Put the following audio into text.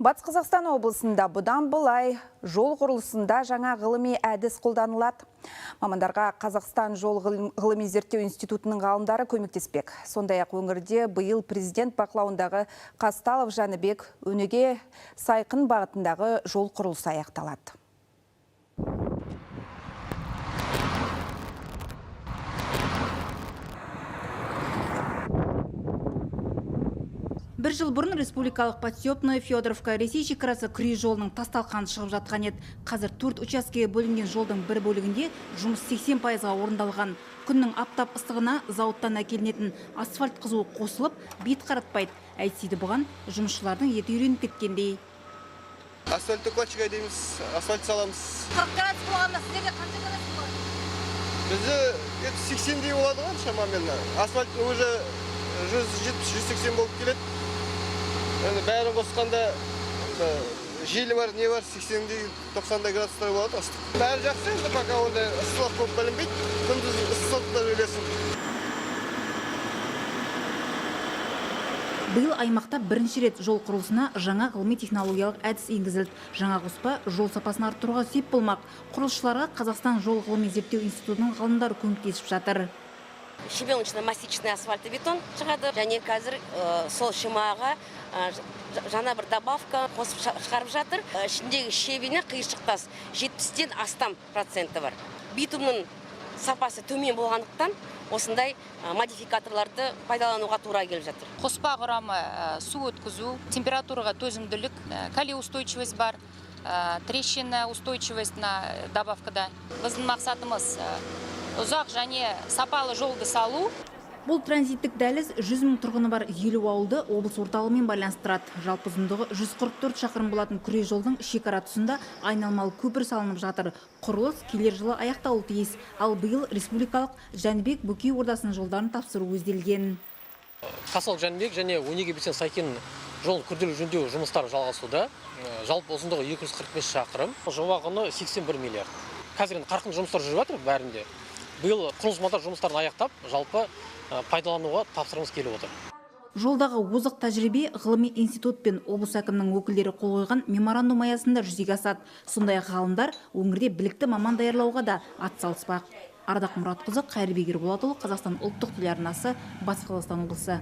Батыс Қазақстан облысында бұдан былай жол құрылысында жаңа ғылыми әдіс қолданылады. Мамандарға Қазақстан жол ғылыми зерттеу институтының ғалымдары көмектеспек. Сондай-ақ өңірде биыл президент бақылауындағы Қазталов Жәнібек Өнеге Сайқын бағытындағы жол құрылысы аяқталады. Бір жыл бұрын республикалық Подстепное Федоровка Ресей шекарасы күре жолының тасталқан шығып жатқан еді. Қазір 4 учаскеге бөлінген жолдың бір бөлігінде жұмыс 80%-ға орындалған. Күннің аптап ыстығына зауыттан әкелінетін асфальт қызуы қосылып, бет қаратпайды. Әйтсе бұған жұмысшылардың еті үйреніп кеткендей. Асфальт укладчик дейміз, асфальт саламыз. 40 градус болғанда сіздерде қанша градус болады? Бізде 80-дей болады ғой шамамен. Асфальт уже 170-180 болып келеді. Бәрін қосқанда желі бар, не бар, 80-дей, 90-дай градустар болады. Бәрі жақсы енді, пока онда ыстылық болып білінбейді, күндіз ыстылықта өлесін. Биыл аймақта бірінші рет жол құрылысына жаңа ғылыми технологиялық әдіс енгізілді. Жаңа қоспа жол сапасын арттыруға сеп болмақ. Құрылысшыларға Қазақстан жол ғылыми зерттеу институтының ғалымдары көмектесіп жатыр. Щебеночно-мастичный асфальтобетон шығады, және қазір сол шимаға жаңа бір добавка қосып шығарып жатыр. Ішіндегі щебені қиыршықтас 70-тен астам проценті бар. Битумның сапасы төмен болғандықтан осындай модификаторларды пайдалануға тура келіп жатыр. Қоспа құрамы су өткізу, температураға төзімділік, калиустойчивость бар, трещина устойчивость на добавкада. Біздің мақсатымыз ұзақ және сапалы жолды салу. Бұл транзиттік дәліз 100 мың тұрғыны бар 50 ауылды облыс орталығымен байланыстырады. Жалпы ұзындығы 144 шақырым болатын күре жолдың шекара тұсында айналмалы көпір салынып жатыр. Құрылыс келер жылы аяқталуы тиіс. Ал биыл республикалық Жәнібек Бөкей ордасының жолдарын тапсыру көзделген. Қазталов Жәнібек және Өнеге Сайқын жол күрделі жөндеу жұмыстары жалғасуда. Жалпы ұзындығы 245 шақырым. Жоба құны 81 миллиард. Қазір қарқынды жұмыстар жүріп жатыр бәрінде. Биыл құрылыс монтаж жұмыстарын аяқтап, жалпы пайдалануға тапсырғымыз келіп отыр. Жолдағы озық тәжірибе ғылыми институт пен облыс әкімінің өкілдері қол қойған меморандум аясында жүзеге асады. Сондай-ақ ғалымдар өңірде білікті маман даярлауға да атсалыспақ. Ардақ Мұратқызы, Қайырбек Ерболатұлы, Қазақстан ұлттық телеарнасы, Батыс Қазақстан облысы.